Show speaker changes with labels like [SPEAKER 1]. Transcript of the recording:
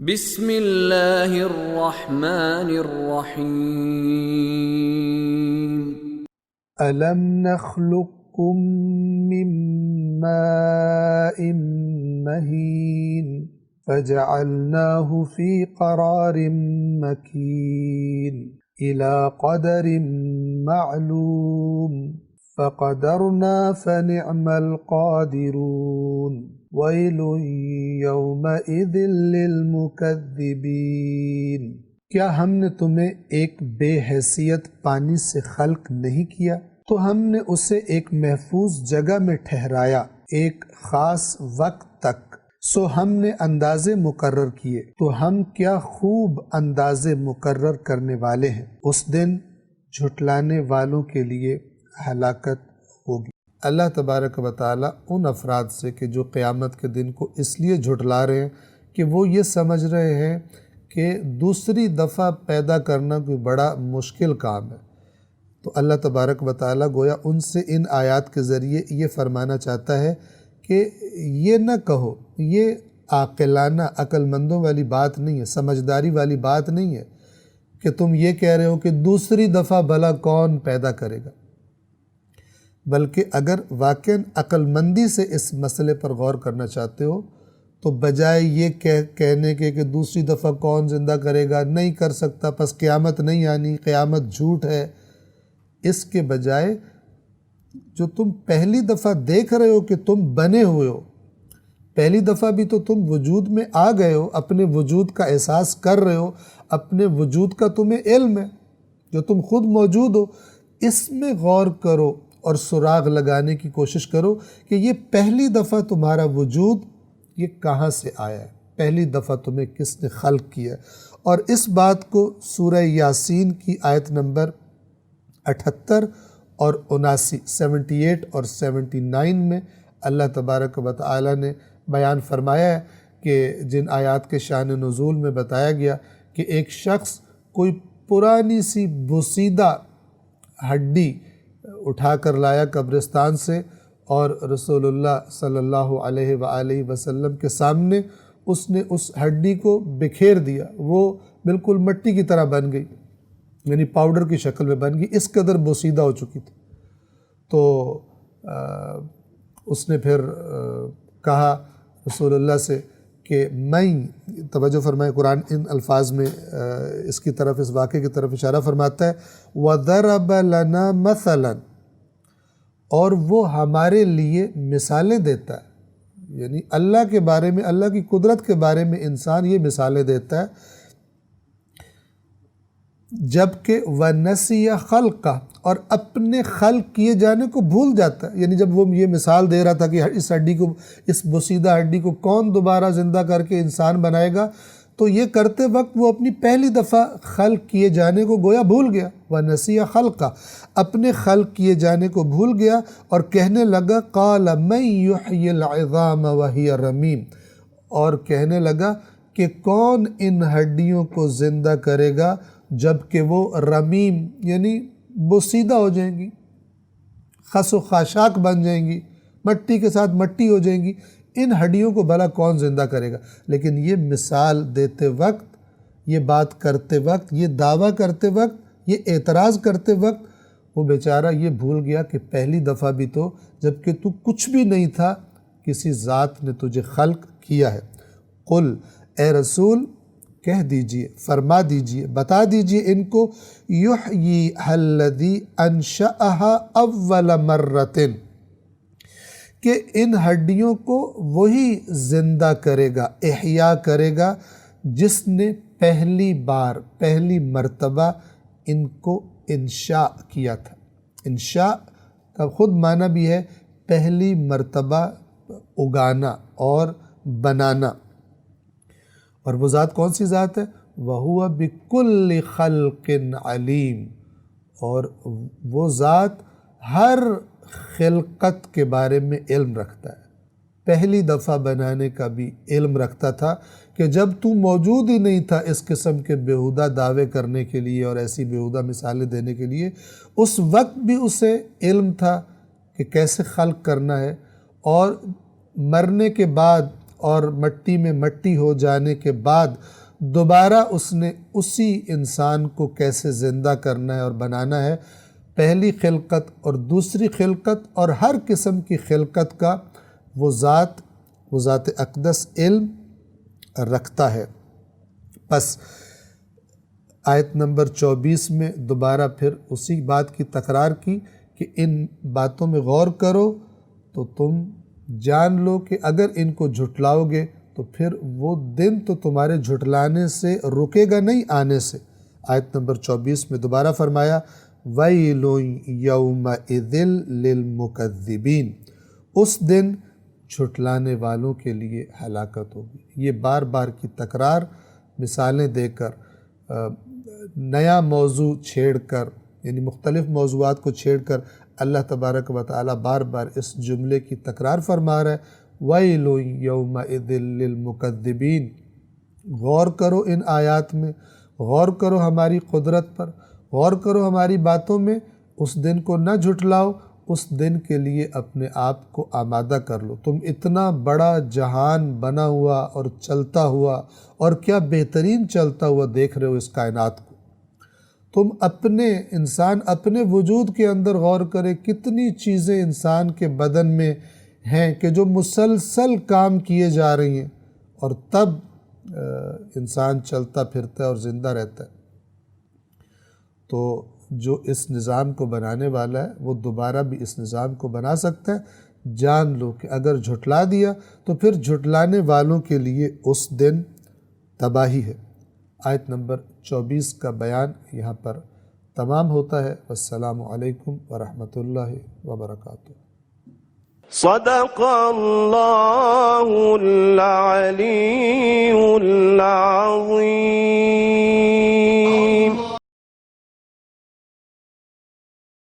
[SPEAKER 1] بسم اللہ الرحمن الرحیم
[SPEAKER 2] أَلَمْ نَخْلُقكُّم مِّن مَّاءٍ مَّهِينٍ فَجَعَلْنَاهُ فِي قَرَارٍ مَّكِينٍ إِلَى قَدَرٍ مَّعْلُومٍ فَقَدَرْنَا فَنِعْمَ الْقَادِرُونَ وَيْلٌ يَوْمَئِذٍ لِّلْمُكَذِّبِينَ۔ کیا ہم نے تمہیں ایک بے حیثیت پانی سے خلق نہیں کیا تو ہم نے اسے ایک محفوظ جگہ میں ٹھہرایا ایک خاص وقت تک، سو ہم نے اندازے مقرر کیے تو ہم کیا خوب اندازے مقرر کرنے والے ہیں۔ اس دن جھٹلانے والوں کے لیے ہلاکت ہوگی۔ اللہ تبارک و تعالیٰ ان افراد سے کہ جو قیامت کے دن کو اس لیے جھٹلا رہے ہیں کہ وہ یہ سمجھ رہے ہیں کہ دوسری دفعہ پیدا کرنا کوئی بڑا مشکل کام ہے، تو اللہ تبارک و تعالیٰ گویا ان سے ان آیات کے ذریعے یہ فرمانا چاہتا ہے کہ یہ نہ کہو، یہ عاقلانہ عقل مندوں والی بات نہیں ہے، سمجھداری والی بات نہیں ہے کہ تم یہ کہہ رہے ہو کہ دوسری دفعہ بھلا کون پیدا کرے گا، بلکہ اگر واقعاً عقل مندی سے اس مسئلے پر غور کرنا چاہتے ہو تو بجائے یہ کہنے کے کہ دوسری دفعہ کون زندہ کرے گا، نہیں کر سکتا، پس قیامت نہیں آنی، قیامت جھوٹ ہے، اس کے بجائے جو تم پہلی دفعہ دیکھ رہے ہو کہ تم بنے ہوئے ہو، پہلی دفعہ بھی تو تم وجود میں آ گئے ہو، اپنے وجود کا احساس کر رہے ہو، اپنے وجود کا تمہیں علم ہے، جو تم خود موجود ہو، اس میں غور کرو اور سراغ لگانے کی کوشش کرو کہ یہ پہلی دفعہ تمہارا وجود یہ کہاں سے آیا ہے، پہلی دفعہ تمہیں کس نے خلق کیا ہے۔ اور اس بات کو سورہ یاسین کی آیت نمبر 78 اور 79 78 اور 79 میں اللہ تبارک و تعالی نے بیان فرمایا ہے کہ جن آیات کے شان نزول میں بتایا گیا کہ ایک شخص کوئی پرانی سی بوسیدہ ہڈی اٹھا کر لایا قبرستان سے اور رسول اللہ صلی اللہ علیہ وآلہ وسلم کے سامنے اس نے اس ہڈی کو بکھیر دیا، وہ بالکل مٹی کی طرح بن گئی، یعنی پاؤڈر کی شکل میں بن گئی، اس قدر بوسیدہ ہو چکی تھی۔ تو اس نے پھر کہا رسول اللہ سے کہ میں، توجہ فرمائے قرآن ان الفاظ میں اس کی طرف، اس واقعے کی طرف اشارہ فرماتا ہے وَضَرَبَ لَنَا مَثَلًا، اور وہ ہمارے لیے مثالیں دیتا ہے، یعنی اللہ کے بارے میں، اللہ کی قدرت کے بارے میں انسان یہ مثالیں دیتا ہے، جبکہ وَنَسِيَ خَلْقَهُ، اور اپنے خلق کیے جانے کو بھول جاتا ہے۔ یعنی جب وہ یہ مثال دے رہا تھا کہ اس ہڈی کو، اس بوسیدہ ہڈی کو کون دوبارہ زندہ کر کے انسان بنائے گا، تو یہ کرتے وقت وہ اپنی پہلی دفعہ خلق کیے جانے کو گویا بھول گیا، وَنَسِيَ خَلْقَهُ، اپنے خلق کیے جانے کو بھول گیا اور کہنے لگا قَالَ مَن يُحْيِي الْعِظَامَ وَهِيَ رَمِيمٌ، اور کہنے لگا کہ کون ان ہڈیوں کو زندہ کرے گا جبکہ وہ رمیم یعنی بوسیدہ ہو جائیں گی، خس و خاشاک بن جائیں گی، مٹی کے ساتھ مٹی ہو جائیں گی، ان ہڈیوں کو بھلا کون زندہ کرے گا۔ لیکن یہ مثال دیتے وقت، یہ بات کرتے وقت، یہ دعویٰ کرتے وقت، یہ اعتراض کرتے وقت وہ بیچارہ یہ بھول گیا کہ پہلی دفعہ بھی تو جبکہ تو کچھ بھی نہیں تھا کسی ذات نے تجھے خلق کیا ہے۔ قل، اے رسول کہہ دیجئے، فرما دیجئے، بتا دیجئے ان کو یحییھا الذی انشأھا اول مرۃ، کہ ان ہڈیوں کو وہی زندہ کرے گا، احیاء کرے گا جس نے پہلی بار، پہلی مرتبہ ان کو انشاء کیا تھا۔ انشاء کا خود معنی بھی ہے پہلی مرتبہ اگانا اور بنانا، اور وہ ذات کون سی ذات ہے؟ وَهُوَ بِكُلِّ خَلْقٍ عَلِيمٌ، اور وہ ذات ہر خلقت کے بارے میں علم رکھتا ہے، پہلی دفعہ بنانے کا بھی علم رکھتا تھا کہ جب تو موجود ہی نہیں تھا اس قسم کے بیہودہ دعوے کرنے کے لیے اور ایسی بیہودہ مثالیں دینے کے لیے، اس وقت بھی اسے علم تھا کہ کیسے خلق کرنا ہے، اور مرنے کے بعد اور مٹی میں مٹی ہو جانے کے بعد دوبارہ اس نے اسی انسان کو کیسے زندہ کرنا ہے اور بنانا ہے، پہلی خلقت اور دوسری خلقت اور ہر قسم کی خلقت کا وہ ذات اقدس علم رکھتا ہے۔ پس آیت نمبر 24 میں دوبارہ پھر اسی بات کی تکرار کی کہ ان باتوں میں غور کرو تو تم جان لو کہ اگر ان کو جھٹلاؤ گے تو پھر وہ دن تو تمہارے جھٹلانے سے رکے گا نہیں آنے سے۔ آیت نمبر 24 میں دوبارہ فرمایا وَيْلٌ يَوْمَئِذٍ لِّلْمُكَذِّبِينَ، اس دن جھٹلانے والوں کے لیے ہلاکت ہوگی۔ یہ بار بار کی تکرار مثالیں دے کر نیا موضوع چھیڑ کر، یعنی مختلف موضوعات کو چھیڑ کر اللہ تبارک و تعالیٰ بار بار اس جملے کی تکرار فرما رہا ہے وَيْلٌ يَوْمَئِذٍ لِّلْمُكَذِّبِينَ۔ غور کرو ان آیات میں، غور کرو ہماری قدرت پر، غور کرو ہماری باتوں میں، اس دن کو نہ جھٹلاؤ، اس دن کے لیے اپنے آپ کو آمادہ کر لو۔ تم اتنا بڑا جہان بنا ہوا اور چلتا ہوا اور کیا بہترین چلتا ہوا دیکھ رہے ہو اس کائنات کو، تم انسان اپنے وجود کے اندر غور کرے، کتنی چیزیں انسان کے بدن میں ہیں کہ جو مسلسل کام کیے جا رہی ہیں، اور تب انسان چلتا پھرتا ہے اور زندہ رہتا ہے۔ تو جو اس نظام کو بنانے والا ہے وہ دوبارہ بھی اس نظام کو بنا سکتا ہے۔ جان لو کہ اگر جھٹلا دیا تو پھر جھٹلانے والوں کے لیے اس دن تباہی ہے۔ آیت نمبر 24 کا بیان یہاں پر تمام ہوتا ہے۔ والسلام علیکم ورحمۃ اللہ وبرکاتہ۔
[SPEAKER 3] صدق اللہ العلی العظیم۔